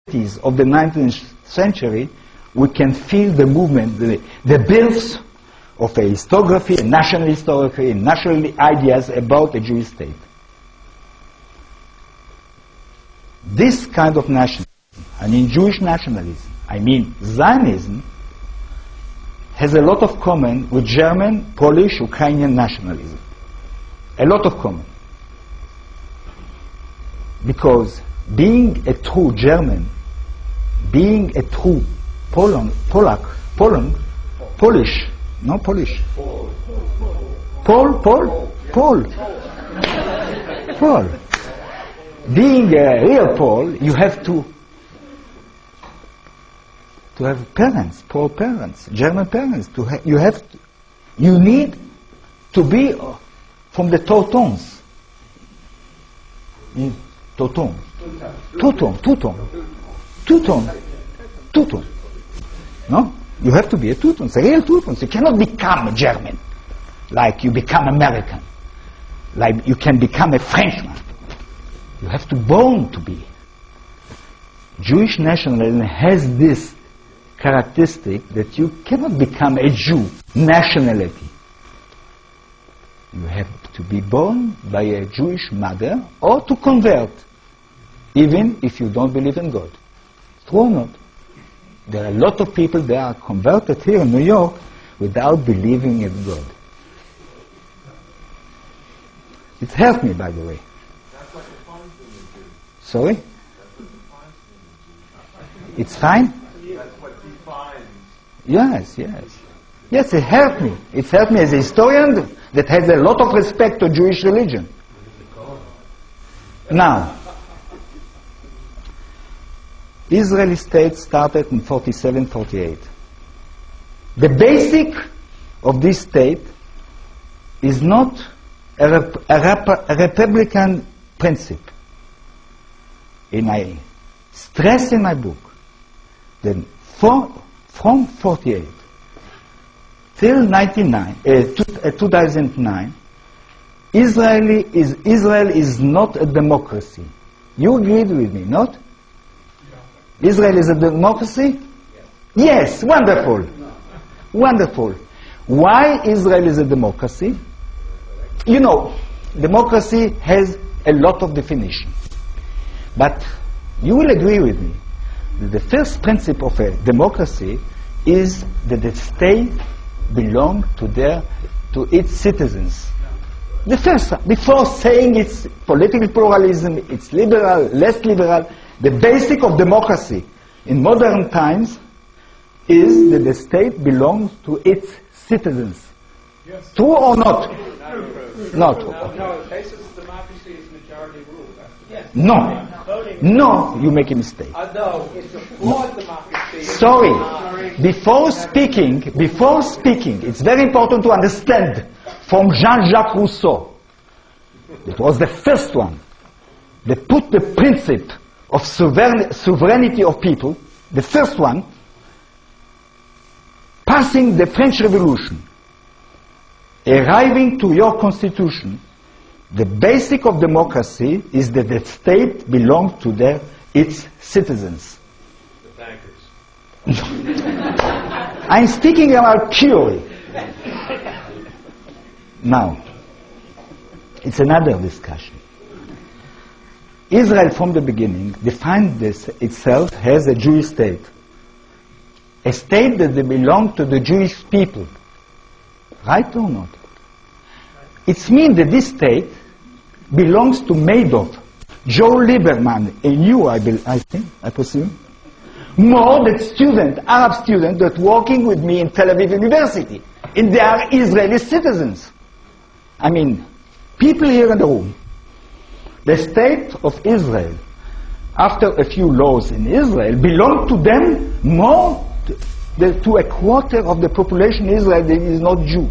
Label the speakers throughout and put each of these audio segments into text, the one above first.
Speaker 1: of the 19th century, we can feel the movement, the births of a historiography, a national historiography, and national ideas about a Jewish state. This kind of nationalism, I mean Jewish nationalism, I mean Zionism, has a lot of common with German, Polish, Ukrainian nationalism. A lot of common. Because being a true German, being a true Polish, being a real Pole, you have to have parents, Pole parents, German parents. You need to be from the Teutons. Teuton. No? You have to be a Teuton, a real Teuton. You cannot become a German, like you become American, like you can become a Frenchman. You have to born to be. Jewish nationalism has this characteristic that you cannot become a Jew, nationality. You have to be born by a Jewish mother or to convert, even if you don't believe in God. True or not? There are a lot of people that are converted here in New York without believing in God. It helped me, by the way.
Speaker 2: That's what defines them as Jews.
Speaker 1: Sorry?
Speaker 2: That's what defines them as Jews.
Speaker 1: It's fine?
Speaker 2: That's what defines.
Speaker 1: Yes, yes. Yes, it helped me. It helped me as a historian that has a lot of respect to Jewish religion. Now, Israeli state started in 47-48. The basic of this state is not a republican principle. And I stress in my book that from 48 till 2009, Israel is not a democracy. You agreed with me, not? Israel is a democracy? Yes, wonderful. Wonderful. Why Israel is a democracy? You know, democracy has a lot of definitions. But you will agree with me that the first principle of a democracy is that the state belongs to its citizens. The first, before saying it's political pluralism, it's liberal, less liberal, the basic of democracy in modern times is that the state belongs to its citizens.
Speaker 3: Yes.
Speaker 1: True or not? Not true.
Speaker 3: No, in cases democracy is majority rule. Yes.
Speaker 1: No. No, you make a mistake.
Speaker 3: No, it's a flawed democracy.
Speaker 1: Sorry. Before speaking, it's very important to understand from Jean-Jacques Rousseau. It was the first one that put the principle of sovereignty of people, the first one, passing the French Revolution, arriving to your constitution. The basic of democracy is that the state belongs to its citizens.
Speaker 2: The bankers.
Speaker 1: I'm speaking about theory. Now, it's another discussion. Israel from the beginning defined itself as a Jewish state. A state that belongs to the Jewish people. Right or not? It means that this state belongs to Madoff, Joe Lieberman, and you, I presume, more than Arab students that working with me in Tel Aviv University. And they are Israeli citizens. I mean, people here in the room. The state of Israel, after a few laws in Israel, belong to them more to a quarter of the population in Israel that is not Jew.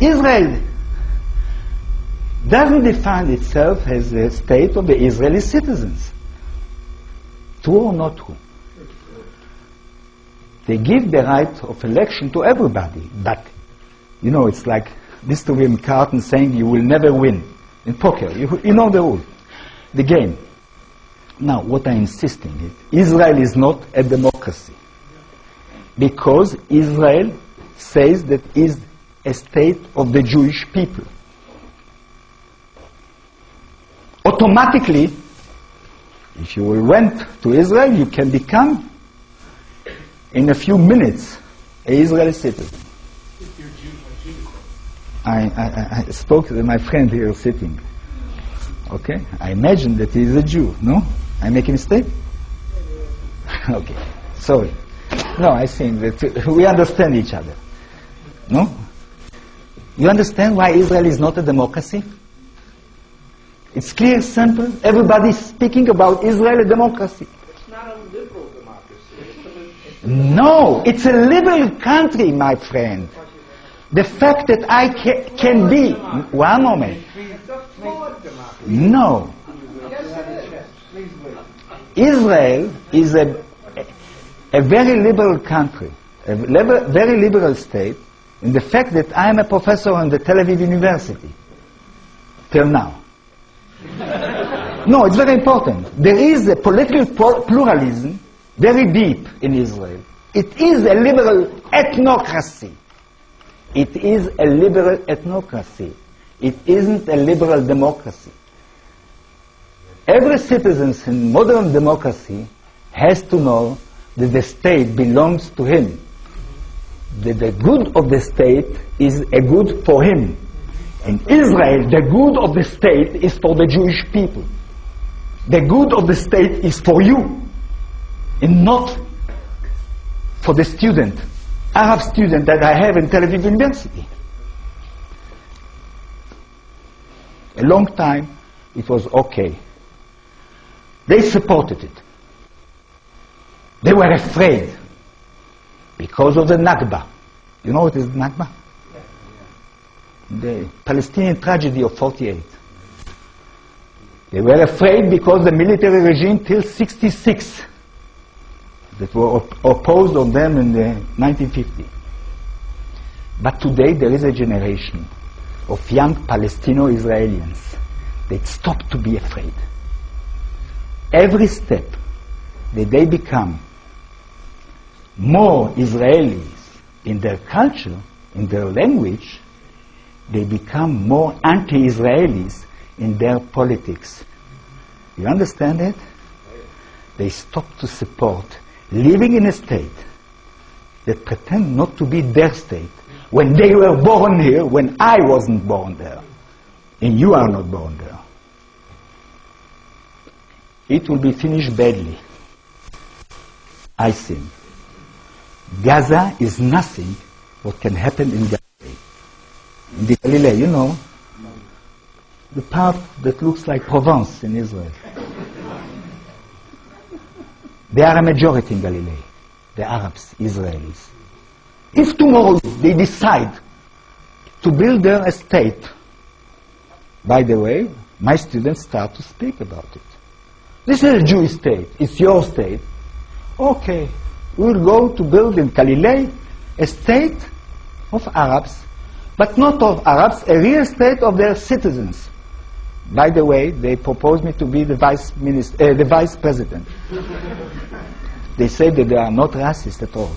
Speaker 1: Israel doesn't define itself as a state of the Israeli citizens. True or not true? They give the right of election to everybody, but you know, it's like Mr. William Carton saying you will never win in poker. You know the rule, the game. Now, what I'm insisting is, Israel is not a democracy. Because Israel says that it is a state of the Jewish people. Automatically, if you went to Israel, you can become, in a few minutes, an Israeli citizen.
Speaker 3: If you're Jew,
Speaker 1: I spoke to my friend here sitting. Okay? I imagine that he is a Jew, no? I make a mistake? Okay, sorry. No, I think that we understand each other. No? You understand why Israel is not a democracy? It's clear, simple. Everybody's speaking about Israel a democracy.
Speaker 3: It's not a liberal democracy.
Speaker 1: No, it's a liberal country, my friend. The fact that I can be... One moment.
Speaker 3: It's a flawed democracy.
Speaker 1: No.
Speaker 3: Yes, it is. Please wait.
Speaker 1: Israel is a very liberal country, a very liberal state, in the fact that I am a professor in the Tel Aviv University, till now. No, it's very important. There is a political pluralism very deep in Israel. It is a liberal ethnocracy. It is a liberal ethnocracy. It isn't a liberal democracy. Every citizen in modern democracy has to know that the state belongs to him. That the good of the state is a good for him. In Israel, the good of the state is for the Jewish people. The good of the state is for you, and not for the student, Arab student that I have in Tel Aviv University. A long time, it was okay. They supported it. They were afraid because of the Nakba. You know what is the Nakba? The Palestinian tragedy of 48. They were afraid because the military regime till 66 that were opposed on them in the 1950. But today there is a generation of young Palestino-Israelis that stopped to be afraid. Every step that they become more Israelis in their culture, in their language, they become more anti-Israelis in their politics. You understand it? They stop to support living in a state that pretend not to be their state when they were born here, when I wasn't born there, and you are not born there. It will be finished badly, I think. Gaza is nothing what can happen in Galilee. In the Galilee, you know, the part that looks like Provence in Israel. They are a majority in Galilee, the Arabs, Israelis. If tomorrow they decide to build their estate, by the way, my students start to speak about it. This is a Jewish state, it's your state. Okay, we'll go to build in Galilee a state of Arabs, but not of Arabs, a real state of their citizens. By the way, they proposed me to be the vice president. They say that they are not racist at all.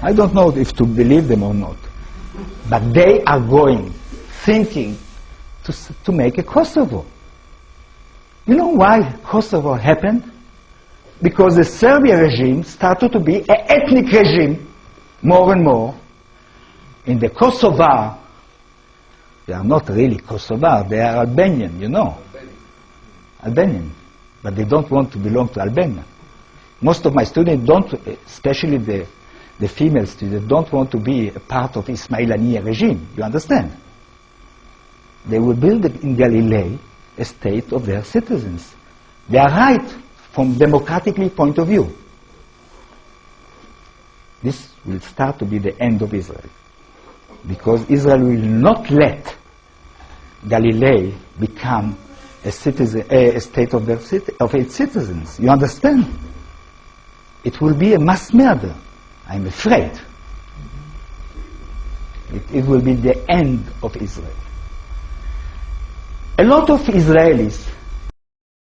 Speaker 1: I don't know if to believe them or not. But they are going, thinking to make a Kosovo. You know why Kosovo happened? Because the Serbian regime started to be an ethnic regime more and more. In the Kosovar, they are not really Kosovar, they are Albanian, you know. Albanian. But they don't want to belong to Albania. Most of my students don't, especially the female students, don't want to be a part of Ismail Haniyeh regime. You understand? They will build in Galilee a state of their citizens. They are right from democratically point of view. This will start to be the end of Israel. Because Israel will not let Galilee become a state of its citizens. You understand? It will be a mass murder. I'm afraid. It will be the end of Israel. A lot of Israelis